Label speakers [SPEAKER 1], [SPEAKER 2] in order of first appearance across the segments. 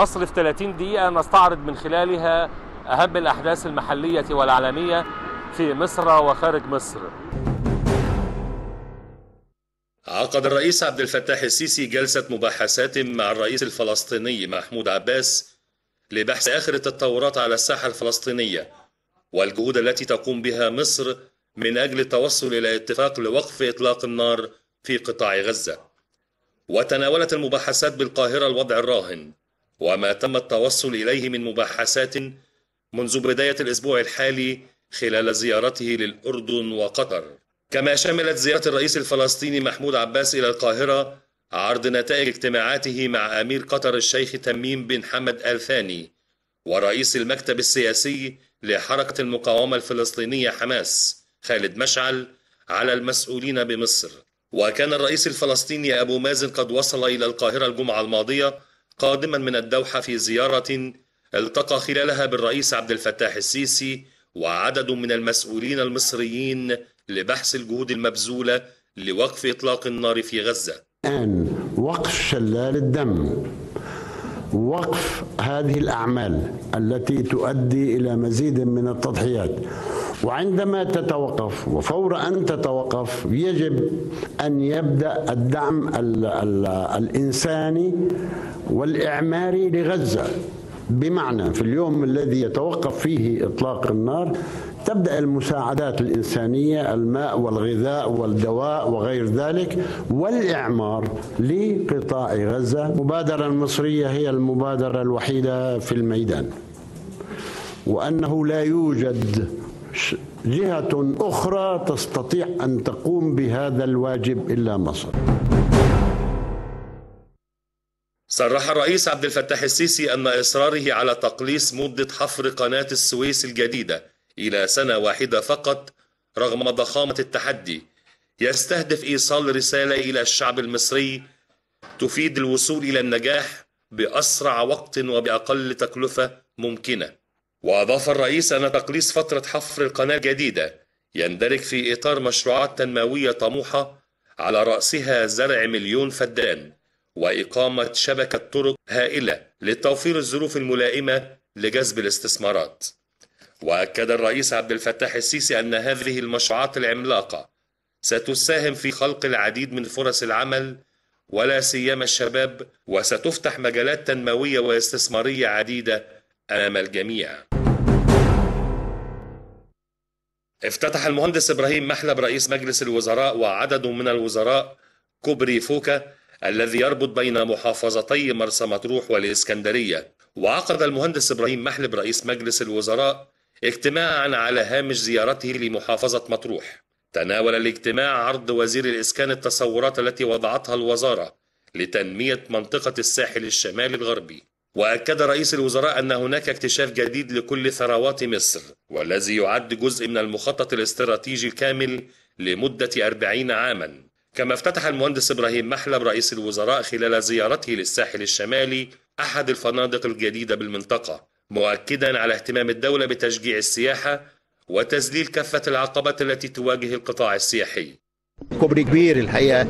[SPEAKER 1] مصر في 30 دقيقة نستعرض من خلالها أهم الأحداث المحلية والعالمية في مصر وخارج مصر.
[SPEAKER 2] عقد الرئيس عبد الفتاح السيسي جلسة مباحثات مع الرئيس الفلسطيني محمود عباس لبحث آخر التطورات على الساحة الفلسطينية والجهود التي تقوم بها مصر من أجل التوصل إلى اتفاق لوقف إطلاق النار في قطاع غزة. وتناولت المباحثات بالقاهرة الوضع الراهن وما تم التوصل إليه من مباحثات منذ بداية الأسبوع الحالي خلال زيارته للأردن وقطر، كما شملت زيارة الرئيس الفلسطيني محمود عباس إلى القاهرة عرض نتائج اجتماعاته مع أمير قطر الشيخ تميم بن حمد آل ثاني ورئيس المكتب السياسي لحركة المقاومة الفلسطينية حماس خالد مشعل على المسؤولين بمصر. وكان الرئيس الفلسطيني أبو مازن قد وصل إلى القاهرة الجمعة الماضية قادما من الدوحة في زيارة التقى خلالها بالرئيس عبد الفتاح السيسي وعدد من المسؤولين المصريين لبحث الجهود المبذولة لوقف إطلاق النار في غزة.
[SPEAKER 3] الآن وقف شلال الدم، وقف هذه الأعمال التي تؤدي إلى مزيد من التضحيات، وعندما تتوقف وفور أن تتوقف يجب أن يبدأ الدعم الإنساني والإعماري لغزة، بمعنى في اليوم الذي يتوقف فيه إطلاق النار تبدأ المساعدات الإنسانية، الماء والغذاء والدواء وغير ذلك، والإعمار لقطاع غزة. المبادرة المصرية هي المبادرة الوحيدة في الميدان، وأنه لا يوجد جهة أخرى تستطيع أن تقوم بهذا الواجب إلا مصر.
[SPEAKER 2] صرح الرئيس عبد الفتاح السيسي أن إصراره على تقليص مدة حفر قناة السويس الجديدة إلى سنة واحدة فقط رغم ضخامة التحدي يستهدف إيصال رسالة إلى الشعب المصري تفيد الوصول إلى النجاح بأسرع وقت وبأقل تكلفة ممكنة. وأضاف الرئيس أن تقليص فترة حفر القناة الجديدة يندرج في إطار مشروعات تنموية طموحة على رأسها زرع 1,000,000 فدان وإقامة شبكة طرق هائلة لتوفير الظروف الملائمة لجذب الاستثمارات. وأكد الرئيس عبد الفتاح السيسي أن هذه المشروعات العملاقة ستساهم في خلق العديد من فرص العمل ولا سيما الشباب، وستفتح مجالات تنموية واستثمارية عديدة أمام الجميع. افتتح المهندس إبراهيم محلب رئيس مجلس الوزراء وعدد من الوزراء كوبري فوكا الذي يربط بين محافظتي مرسى مطروح والإسكندرية. وعقد المهندس إبراهيم محلب رئيس مجلس الوزراء اجتماعا على هامش زيارته لمحافظة مطروح. تناول الاجتماع عرض وزير الإسكان التصورات التي وضعتها الوزارة لتنمية منطقة الساحل الشمالي الغربي. وأكد رئيس الوزراء أن هناك اكتشاف جديد لكل ثروات مصر، والذي يعد جزء من المخطط الاستراتيجي الكامل لمدة 40 عاما. كما افتتح المهندس إبراهيم محلب رئيس الوزراء خلال زيارته للساحل الشمالي أحد الفنادق الجديدة بالمنطقة، مؤكدا على اهتمام الدولة بتشجيع السياحة وتذليل كافة العقبات التي تواجه القطاع السياحي.
[SPEAKER 4] كوبري كبير الحقيقه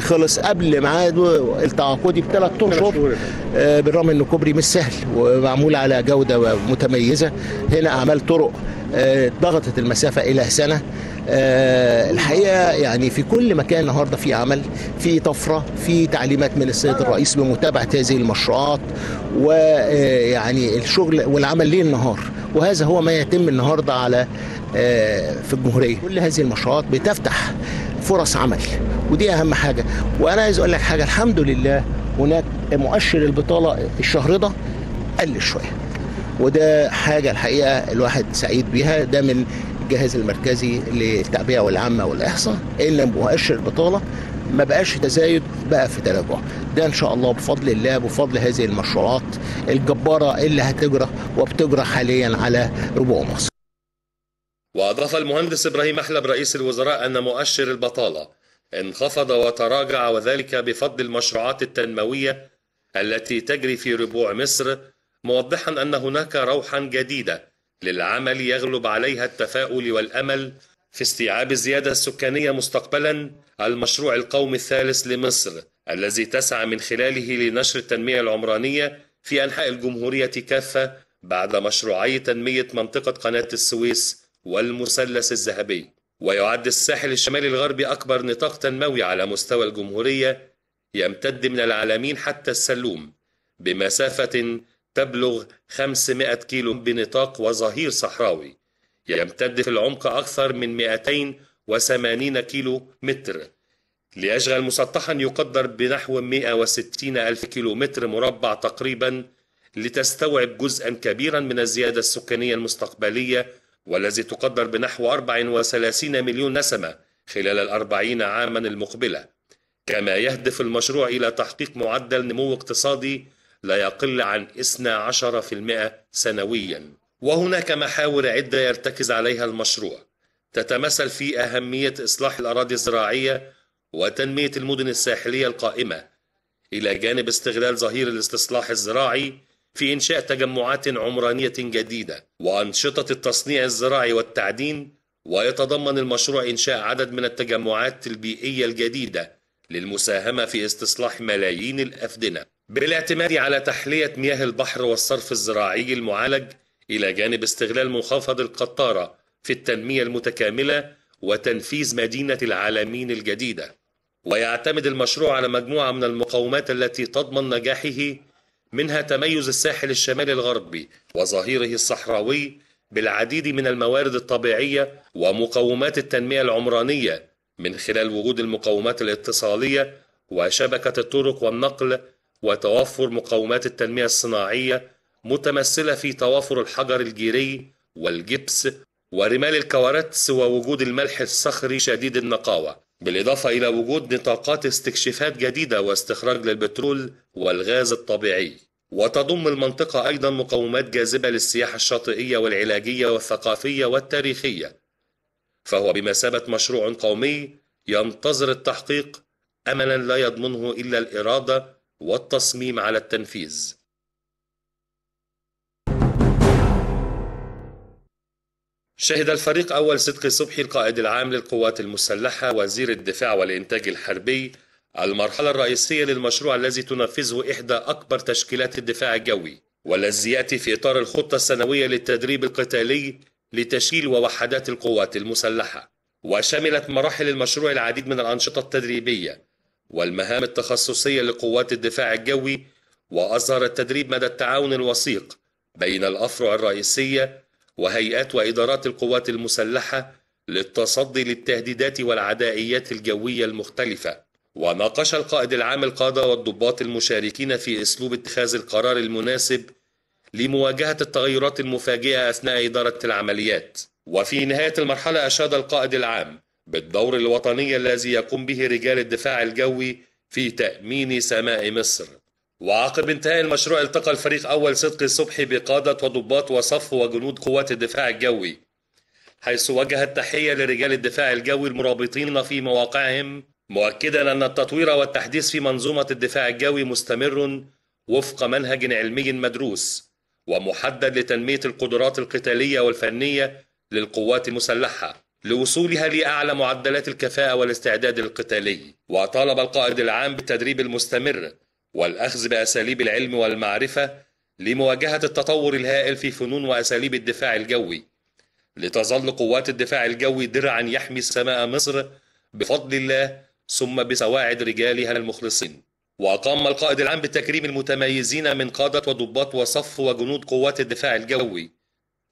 [SPEAKER 4] خلص قبل ميعاده التعاقدي ب3 أشهر، بالرغم انه كوبري مش سهل ومعمول على جوده متميزه. هنا اعمال طرق ضغطت المسافه الى سنه. الحقيقه يعني في كل مكان النهارده في عمل، في طفره، في تعليمات من السيد الرئيس بمتابعه هذه المشروعات، ويعني الشغل والعمل ليل نهار، وهذا هو ما يتم النهارده على في الجمهوريه. كل هذه المشروعات بتفتح فرص عمل، ودي اهم حاجه. وانا عايز اقول لك حاجه، الحمد لله هناك مؤشر البطاله الشهر ده قل شويه، وده حاجه الحقيقه الواحد سعيد بيها. ده من الجهاز المركزي للتعبئه والعامه والاحصاء ان مؤشر البطاله ما بقاش تزايد، بقى في تراجع. ده ان شاء الله بفضل الله، بفضل هذه المشروعات الجباره اللي هتجرى وبتجرى حاليا على ربوع مصر.
[SPEAKER 2] وأضاف المهندس إبراهيم محلب رئيس الوزراء أن مؤشر البطالة انخفض وتراجع، وذلك بفضل المشروعات التنموية التي تجري في ربوع مصر، موضحا أن هناك روحا جديدة للعمل يغلب عليها التفاؤل والأمل في استيعاب الزيادة السكانية مستقبلا. المشروع القومي الثالث لمصر الذي تسعى من خلاله لنشر التنمية العمرانية في أنحاء الجمهورية كافة بعد مشروعي تنمية منطقة قناة السويس والمثلث الذهبي. ويعد الساحل الشمالي الغربي أكبر نطاق تنموي على مستوى الجمهورية، يمتد من العلمين حتى السلوم بمسافة تبلغ 500 كيلو بنطاق وظهير صحراوي يمتد في العمق أكثر من 280 كيلو متر، ليشغل مسطحا يقدر بنحو 160 ألف كيلو متر مربع تقريبا، لتستوعب جزءا كبيرا من الزيادة السكانية المستقبلية، والذي تقدر بنحو 34 مليون نسمة خلال 40 عاما المقبلة. كما يهدف المشروع إلى تحقيق معدل نمو اقتصادي لا يقل عن 12% سنويا. وهناك محاور عدة يرتكز عليها المشروع، تتمثل في أهمية إصلاح الأراضي الزراعية وتنمية المدن الساحلية القائمة، إلى جانب استغلال ظهير الاستصلاح الزراعي في إنشاء تجمعات عمرانية جديدة وأنشطة التصنيع الزراعي والتعدين. ويتضمن المشروع إنشاء عدد من التجمعات البيئية الجديدة للمساهمة في استصلاح ملايين الأفدنة، بالاعتماد على تحلية مياه البحر والصرف الزراعي المعالج، إلى جانب استغلال منخفض القطارة في التنمية المتكاملة وتنفيذ مدينة العالمين الجديدة. ويعتمد المشروع على مجموعة من المقومات التي تضمن نجاحه، منها تميز الساحل الشمالي الغربي وظهيره الصحراوي بالعديد من الموارد الطبيعية ومقومات التنمية العمرانية، من خلال وجود المقومات الاتصالية وشبكة الطرق والنقل، وتوفر مقومات التنمية الصناعية متمثلة في توافر الحجر الجيري والجبس ورمال الكوارتس، ووجود الملح الصخري شديد النقاوة، بالإضافة إلى وجود نطاقات استكشافات جديدة واستخراج للبترول والغاز الطبيعي. وتضم المنطقة أيضا مقومات جاذبة للسياحة الشاطئية والعلاجية والثقافية والتاريخية، فهو بمثابة مشروع قومي ينتظر التحقيق، أملا لا يضمنه إلا الإرادة والتصميم على التنفيذ. شهد الفريق أول صدقي صبحي القائد العام للقوات المسلحة وزير الدفاع والإنتاج الحربي المرحلة الرئيسية للمشروع الذي تنفذه إحدى أكبر تشكيلات الدفاع الجوي، والذي يأتي في إطار الخطة السنوية للتدريب القتالي لتشكيل ووحدات القوات المسلحة. وشملت مراحل المشروع العديد من الأنشطة التدريبية والمهام التخصصية لقوات الدفاع الجوي، وأظهر التدريب مدى التعاون الوثيق بين الأفرع الرئيسية وهيئات وإدارات القوات المسلحة للتصدي للتهديدات والعدائيات الجوية المختلفة. وناقش القائد العام القادة والضباط المشاركين في أسلوب اتخاذ القرار المناسب لمواجهة التغيرات المفاجئة أثناء إدارة العمليات. وفي نهاية المرحلة أشاد القائد العام بالدور الوطني الذي يقوم به رجال الدفاع الجوي في تأمين سماء مصر. وعقب انتهاء المشروع التقى الفريق أول صدقي صبحي بقادة وضباط وصف وجنود قوات الدفاع الجوي، حيث وجه التحية لرجال الدفاع الجوي المرابطين في مواقعهم، مؤكدا أن التطوير والتحديث في منظومة الدفاع الجوي مستمر وفق منهج علمي مدروس ومحدد لتنمية القدرات القتالية والفنية للقوات المسلحة لوصولها لأعلى معدلات الكفاءة والاستعداد القتالي. وطالب القائد العام بالتدريب المستمر والأخذ بأساليب العلم والمعرفة لمواجهة التطور الهائل في فنون وأساليب الدفاع الجوي، لتظل قوات الدفاع الجوي درعا يحمي سماء مصر بفضل الله ثم بسواعد رجالها المخلصين. وقام القائد العام بتكريم المتميزين من قادة وضباط وصف وجنود قوات الدفاع الجوي،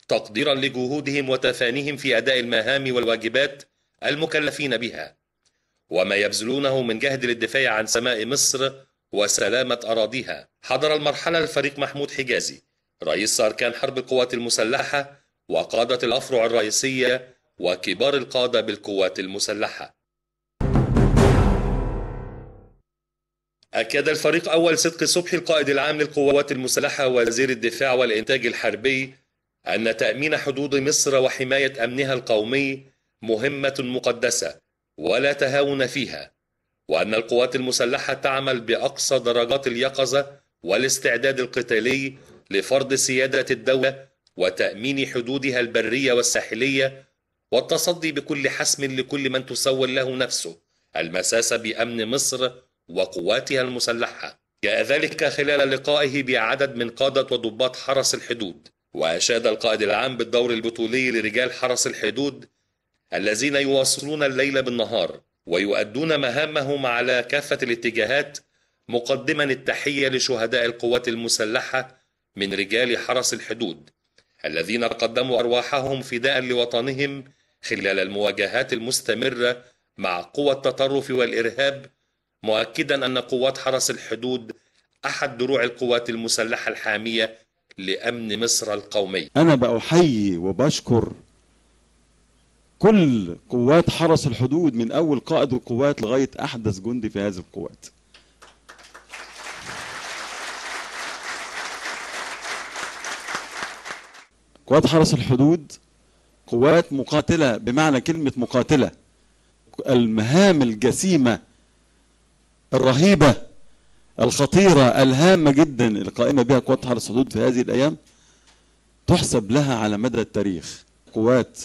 [SPEAKER 2] تقديرا لجهودهم وتفانيهم في أداء المهام والواجبات المكلفين بها، وما يبذلونه من جهد للدفاع عن سماء مصر وسلامة أراضيها. حضر المرحلة الفريق محمود حجازي رئيس أركان حرب القوات المسلحة وقادة الأفرع الرئيسية وكبار القادة بالقوات المسلحة. أكد الفريق أول صدقي صبحي القائد العام للقوات المسلحة وزير الدفاع والإنتاج الحربي أن تأمين حدود مصر وحماية أمنها القومي مهمة مقدسة ولا تهاون فيها، وأن القوات المسلحة تعمل بأقصى درجات اليقظة والاستعداد القتالي لفرض سيادة الدولة وتأمين حدودها البرية والساحلية، والتصدي بكل حسم لكل من تسول له نفسه المساس بأمن مصر وقواتها المسلحة. جاء ذلك خلال لقائه بعدد من قادة وضباط حرس الحدود، وأشاد القائد العام بالدور البطولي لرجال حرس الحدود الذين يواصلون الليل بالنهار ويؤدون مهامهم على كافة الاتجاهات، مقدما التحية لشهداء القوات المسلحة من رجال حرس الحدود الذين قدموا أرواحهم فداء لوطنهم خلال المواجهات المستمرة مع قوى التطرف والإرهاب، مؤكدا أن قوات حرس الحدود أحد دروع القوات المسلحة الحامية لأمن مصر القومي.
[SPEAKER 5] أنا بأحيي وبشكر كل قوات حرس الحدود من أول قائد القوات لغاية أحدث جندي في هذه القوات. قوات حرس الحدود قوات مقاتلة بمعنى كلمة مقاتلة. المهام الجسيمة الرهيبة الخطيرة الهامة جدا القائمة بها قوات حرس الحدود في هذه الأيام تحسب لها على مدى التاريخ. قوات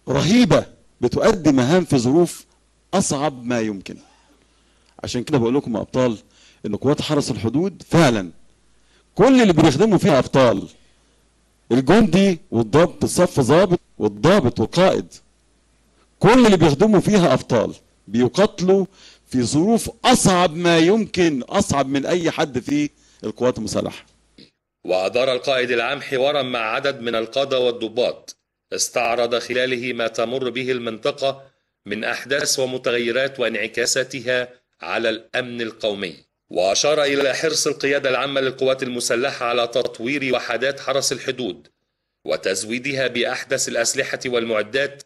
[SPEAKER 5] رهيبة بتؤدي مهام في ظروف أصعب ما يمكن. عشان كده بقول لكم يا أبطال إن قوات حرس الحدود فعلا كل اللي بيخدموا فيها أبطال. الجندي والضابط الصف ضابط والضابط والقائد كل اللي بيخدموا فيها أبطال بيقاتلوا في ظروف أصعب ما يمكن، أصعب من أي حد في القوات المسلحة.
[SPEAKER 2] وأدار القائد العام حوارا مع عدد من القادة والضباط استعرض خلاله ما تمر به المنطقة من أحداث ومتغيرات وانعكاساتها على الأمن القومي، وأشار إلى حرص القيادة العامة للقوات المسلحة على تطوير وحدات حرس الحدود وتزويدها بأحدث الأسلحة والمعدات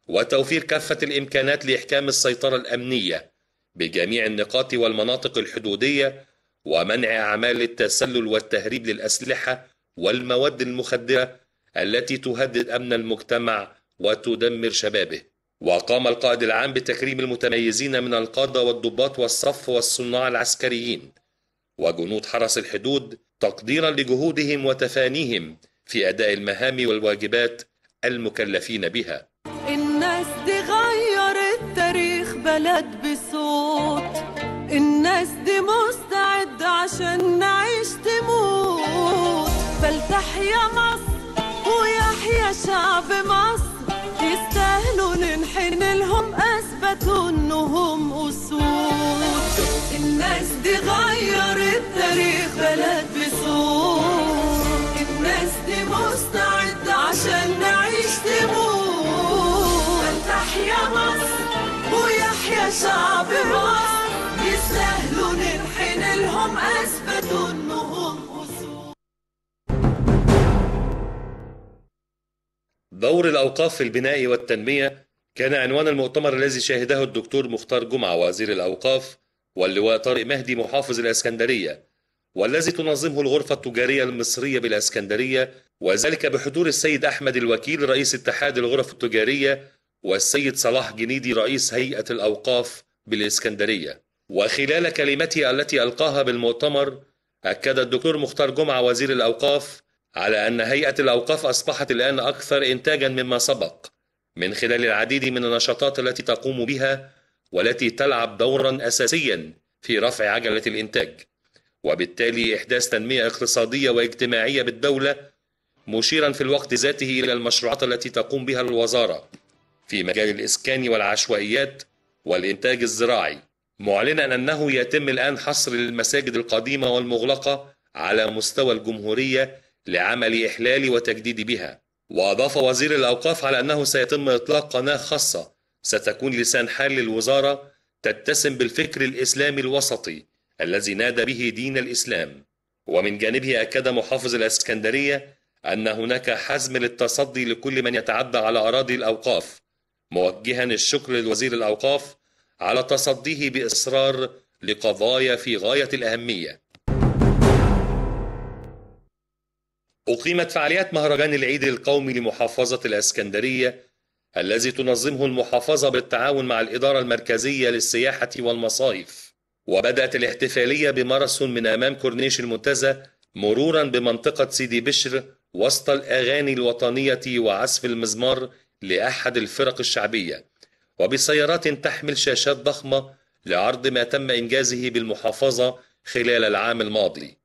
[SPEAKER 2] وتوفير كافة الإمكانات لإحكام السيطرة الأمنية بجميع النقاط والمناطق الحدودية ومنع أعمال التسلل والتهريب للأسلحة والمواد المخدرة التي تهدد أمن المجتمع وتدمر شبابه. وقام القائد العام بتكريم المتميزين من القادة والضباط والصف والصناع العسكريين وجنود حرس الحدود تقديرا لجهودهم وتفانيهم في أداء المهام والواجبات المكلفين بها.
[SPEAKER 6] الناس دي غيرت تاريخ بلد بصوت، الناس دي مستعدة عشان نعيش تموت، فلتحيا مصر ويحيا شعب مصر، يستاهلوا ننحن لهم أثبتوا إنهم أسود. الناس دي غيرت تاريخ بلد بصوت، الناس دي مستعدة عشان نعيش تموت، فلتحيا مصر ويحيا شعب مصر، يستاهلوا ننحن لهم أثبتوا إنهم أسود.
[SPEAKER 2] دور الأوقاف في البناء والتنمية كان عنوان المؤتمر الذي شهده الدكتور مختار جمعة وزير الأوقاف واللواء طارق مهدي محافظ الإسكندرية، والذي تنظمه الغرفة التجارية المصرية بالإسكندرية، وذلك بحضور السيد أحمد الوكيل رئيس اتحاد الغرف التجارية والسيد صلاح جنيدي رئيس هيئة الأوقاف بالإسكندرية. وخلال كلمته التي ألقاها بالمؤتمر أكد الدكتور مختار جمعة وزير الأوقاف على أن هيئة الأوقاف أصبحت الآن أكثر إنتاجا مما سبق من خلال العديد من النشاطات التي تقوم بها والتي تلعب دورا أساسيا في رفع عجلة الإنتاج، وبالتالي إحداث تنمية اقتصادية واجتماعية بالدولة، مشيرا في الوقت ذاته إلى المشروعات التي تقوم بها الوزارة في مجال الإسكان والعشوائيات والإنتاج الزراعي، معلنا أنه يتم الآن حصر المساجد القديمة والمغلقة على مستوى الجمهورية لعمل إحلال وتجديد بها. وأضاف وزير الأوقاف على أنه سيتم إطلاق قناة خاصة ستكون لسان حال للوزارة تتسم بالفكر الإسلامي الوسطي الذي نادى به دين الإسلام. ومن جانبه أكد محافظ الإسكندرية أن هناك حزم للتصدي لكل من يتعدى على أراضي الأوقاف، موجها الشكر لوزير الأوقاف على تصديه بإصرار لقضايا في غاية الأهمية. أقيمت فعاليات مهرجان العيد القومي لمحافظة الإسكندرية الذي تنظمه المحافظة بالتعاون مع الإدارة المركزية للسياحة والمصايف، وبدأت الاحتفالية بماراثون من أمام كورنيش المنتزه مرورا بمنطقة سيدي بشر وسط الأغاني الوطنية وعزف المزمار لأحد الفرق الشعبية، وبسيارات تحمل شاشات ضخمة لعرض ما تم إنجازه بالمحافظة خلال العام الماضي،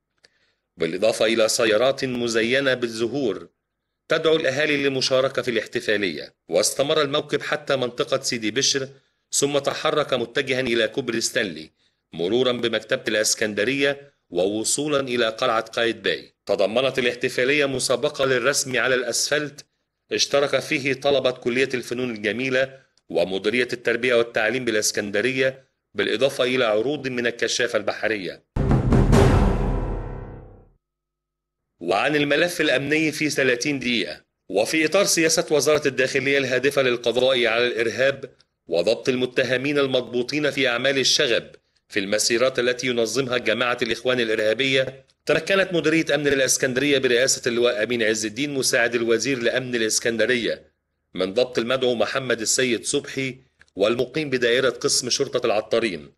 [SPEAKER 2] بالإضافة إلى سيارات مزينة بالزهور تدعو الأهالي للمشاركة في الاحتفالية. واستمر الموكب حتى منطقة سيدي بشر، ثم تحرك متجها إلى كوبري ستانلي مرورا بمكتبة الإسكندرية ووصولا إلى قلعة قايتباي. تضمنت الاحتفالية مسابقة للرسم على الأسفلت اشترك فيه طلبة كلية الفنون الجميلة ومديرية التربية والتعليم بالإسكندرية، بالإضافة إلى عروض من الكشافة البحرية. وعن الملف الأمني في 30 دقيقة. وفي إطار سياسة وزارة الداخلية الهادفة للقضاء على الإرهاب وضبط المتهمين المضبوطين في أعمال الشغب في المسيرات التي ينظمها جماعة الإخوان الإرهابية، تمكنت مديرية أمن الإسكندرية برئاسة اللواء أمين عز الدين مساعد الوزير لأمن الإسكندرية من ضبط المدعو محمد السيد صبحي والمقيم بدائرة قسم شرطة العطارين،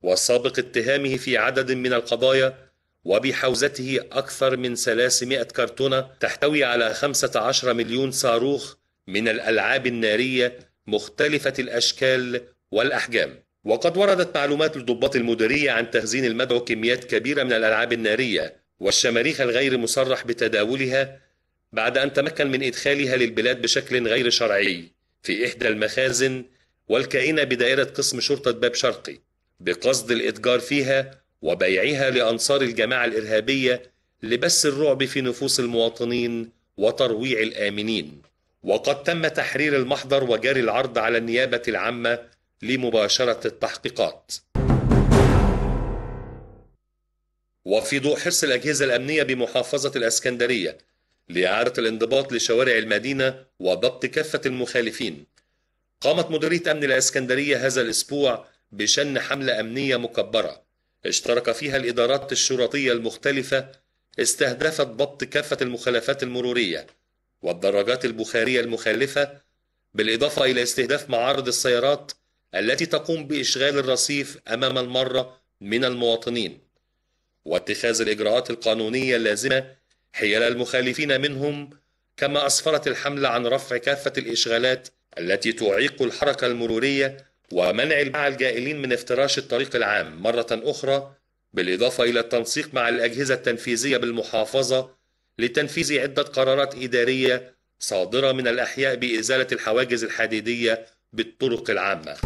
[SPEAKER 2] والسابق اتهامه في عدد من القضايا، وبحوزته أكثر من 300 كرتونة تحتوي على 15 مليون صاروخ من الألعاب النارية مختلفة الأشكال والأحجام. وقد وردت معلومات لضباط المديرية عن تخزين المدعو كميات كبيرة من الألعاب النارية والشماريخ الغير مصرح بتداولها بعد أن تمكن من إدخالها للبلاد بشكل غير شرعي في إحدى المخازن والكائنة بدائرة قسم شرطة باب شرقي، بقصد الإتجار فيها وبيعها لأنصار الجماعة الإرهابية لبث الرعب في نفوس المواطنين وترويع الآمنين. وقد تم تحرير المحضر وجاري العرض على النيابة العامة لمباشرة التحقيقات. وفي ضوء حرص الأجهزة الأمنية بمحافظة الإسكندرية لإعادة الانضباط لشوارع المدينة وضبط كافة المخالفين، قامت مديرية أمن الإسكندرية هذا الأسبوع بشن حملة أمنية مكبرة اشترك فيها الإدارات الشرطية المختلفة، استهدفت ضبط كافة المخالفات المرورية والدراجات البخارية المخالفة، بالإضافة إلى استهداف معارض السيارات التي تقوم بإشغال الرصيف أمام المرة من المواطنين، واتخاذ الإجراءات القانونية اللازمة حيال المخالفين منهم. كما أسفرت الحملة عن رفع كافة الإشغالات التي تعيق الحركة المرورية ومنع الجائلين من افتراش الطريق العام مرة أخرى، بالإضافة إلى التنسيق مع الأجهزة التنفيذية بالمحافظة لتنفيذ عدة قرارات إدارية صادرة من الأحياء بإزالة الحواجز الحديدية بالطرق العامة.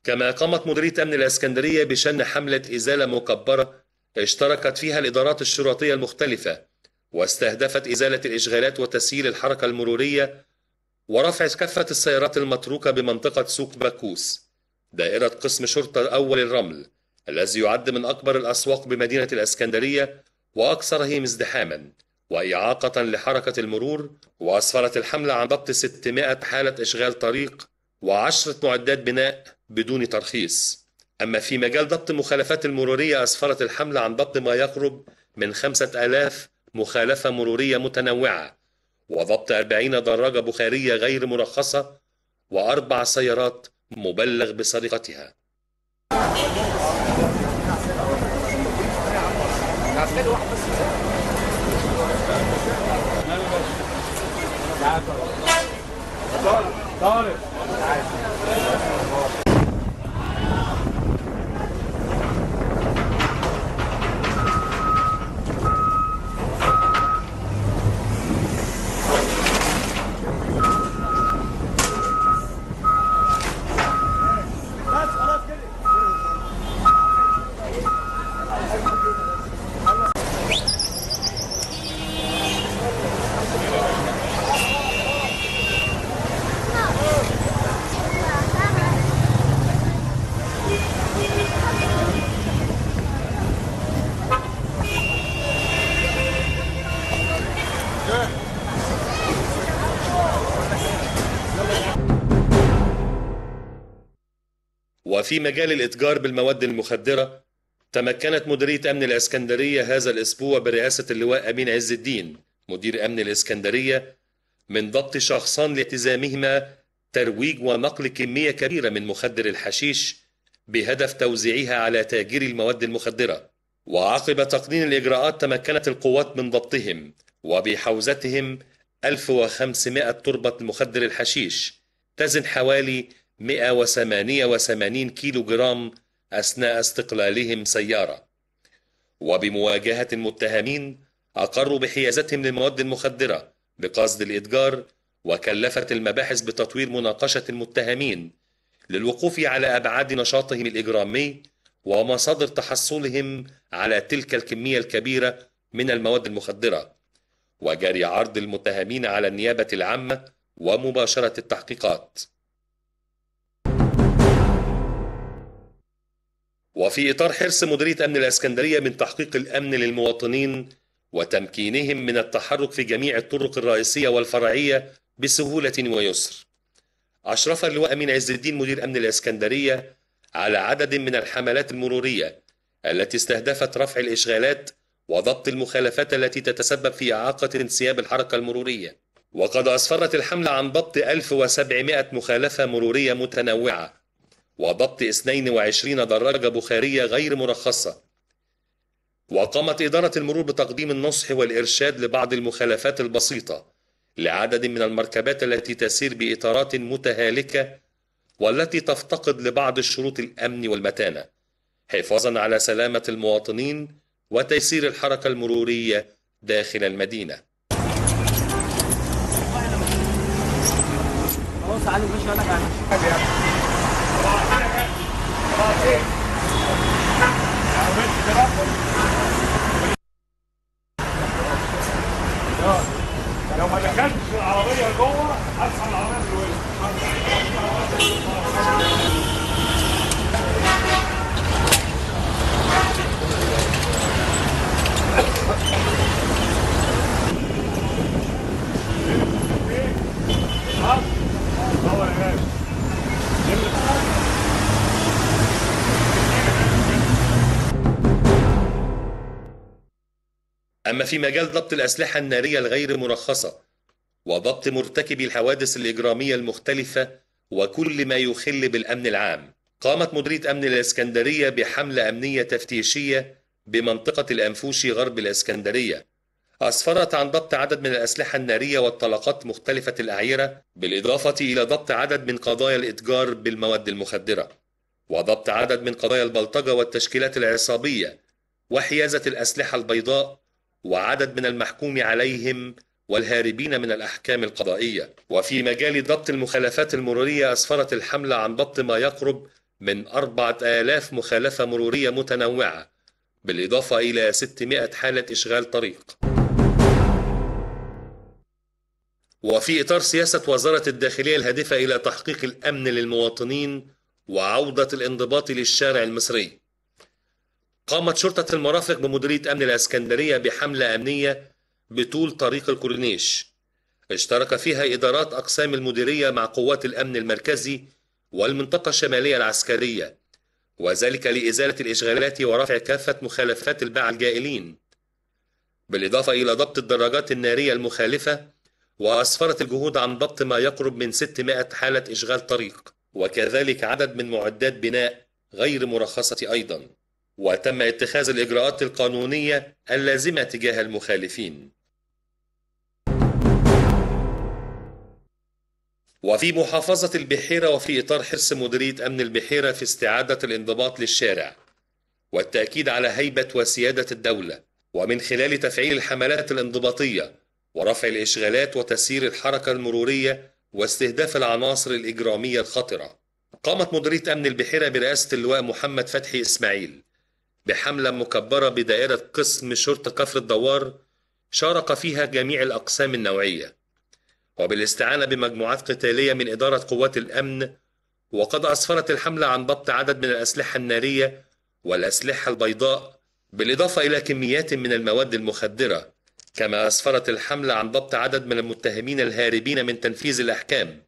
[SPEAKER 2] كما قامت مديرية أمن الإسكندرية بشن حملة إزالة مكبرة اشتركت فيها الإدارات الشرطية المختلفة، واستهدفت إزالة الإشغالات وتسهيل الحركة المرورية ورفع كافة السيارات المتروكة بمنطقة سوق باكوس دائرة قسم شرطة أول الرمل، الذي يعد من أكبر الأسواق بمدينة الإسكندرية وأكثرهم ازدحاما وإعاقة لحركة المرور. وأسفرت الحملة عن ضبط 600 حالة إشغال طريق و10 معدات بناء بدون ترخيص. أما في مجال ضبط المخالفات المرورية، أسفرت الحملة عن ضبط ما يقرب من 5000 مخالفة مرورية متنوعة، وضبط 40 دراجة بخارية غير مرخصة و4 سيارات مبلغ بسرقتها. وفي مجال الإتجار بالمواد المخدرة، تمكنت مديرية أمن الإسكندرية هذا الأسبوع برئاسة اللواء أمين عز الدين مدير أمن الإسكندرية من ضبط شخصان لالتزامهما ترويج ونقل كمية كبيرة من مخدر الحشيش بهدف توزيعها على تاجري المواد المخدرة. وعقب تقنين الإجراءات تمكنت القوات من ضبطهم وبحوزتهم 1500 تربة مخدر الحشيش تزن حوالي 188 كيلو جرام أثناء استقلالهم سيارة. وبمواجهة المتهمين أقروا بحيازتهم للمواد المخدرة بقصد الإتجار، وكلفت المباحث بتطوير مناقشة المتهمين للوقوف على أبعاد نشاطهم الإجرامي ومصادر تحصلهم على تلك الكمية الكبيرة من المواد المخدرة، وجري عرض المتهمين على النيابة العامة ومباشرة التحقيقات. وفي إطار حرص مديرية أمن الإسكندرية من تحقيق الأمن للمواطنين وتمكينهم من التحرك في جميع الطرق الرئيسية والفرعية بسهولة ويسر، أشرف اللواء أمين عز الدين مدير أمن الإسكندرية على عدد من الحملات المرورية التي استهدفت رفع الإشغالات وضبط المخالفات التي تتسبب في إعاقة انسياب الحركة المرورية. وقد أسفرت الحملة عن ضبط 1700 مخالفة مرورية متنوعة وضبط 22 دراجة بخارية غير مرخصة. وقامت إدارة المرور بتقديم النصح والإرشاد لبعض المخالفات البسيطة لعدد من المركبات التي تسير بإطارات متهالكة والتي تفتقد لبعض الشروط الأمن والمتانة، حفاظا على سلامة المواطنين وتيسير الحركة المرورية داخل المدينة.
[SPEAKER 7] لو ما دخلتش العربية جوه هسحب العربية في الوش.
[SPEAKER 2] أما في مجال ضبط الأسلحة النارية الغير مرخصة وضبط مرتكبي الحوادث الإجرامية المختلفة وكل ما يخل بالأمن العام، قامت مديرية أمن الإسكندرية بحملة أمنية تفتيشية بمنطقة الأنفوشي غرب الإسكندرية، أسفرت عن ضبط عدد من الأسلحة النارية والطلقات مختلفة الأعيرة، بالإضافة إلى ضبط عدد من قضايا الإتجار بالمواد المخدرة، وضبط عدد من قضايا البلطجة والتشكيلات العصابية وحيازة الأسلحة البيضاء وعدد من المحكوم عليهم والهاربين من الأحكام القضائية. وفي مجال ضبط المخالفات المرورية أسفرت الحملة عن ضبط ما يقرب من 4000 مخالفة مرورية متنوعة، بالإضافة إلى 600 حالة إشغال طريق. وفي إطار سياسة وزارة الداخلية الهادفة إلى تحقيق الأمن للمواطنين وعودة الانضباط للشارع المصري، قامت شرطة المرافق بمديرية أمن الإسكندرية بحملة أمنية بطول طريق الكورنيش، اشترك فيها إدارات أقسام المديرية مع قوات الأمن المركزي والمنطقة الشمالية العسكرية، وذلك لإزالة الإشغالات ورفع كافة مخالفات الباعة الجائلين، بالإضافة إلى ضبط الدراجات النارية المخالفة. وأسفرت الجهود عن ضبط ما يقرب من 600 حالة إشغال طريق، وكذلك عدد من معدات بناء غير مرخصة أيضا، وتم اتخاذ الإجراءات القانونية اللازمة تجاه المخالفين. وفي محافظة البحيرة وفي إطار حرص مديرية أمن البحيرة في استعادة الانضباط للشارع والتأكيد على هيبة وسيادة الدولة، ومن خلال تفعيل الحملات الانضباطية ورفع الإشغالات وتسيير الحركة المرورية واستهداف العناصر الإجرامية الخطرة، قامت مديرية أمن البحيرة برئاسة اللواء محمد فتحي إسماعيل بحملة مكبرة بدائرة قسم شرطة كفر الدوار شارك فيها جميع الأقسام النوعية، وبالاستعانة بمجموعات قتالية من إدارة قوات الأمن. وقد أسفرت الحملة عن ضبط عدد من الأسلحة النارية والأسلحة البيضاء، بالإضافة إلى كميات من المواد المخدرة. كما أسفرت الحملة عن ضبط عدد من المتهمين الهاربين من تنفيذ الأحكام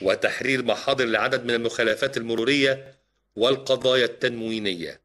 [SPEAKER 2] وتحرير محاضر لعدد من المخالفات المرورية والقضايا التنموينية.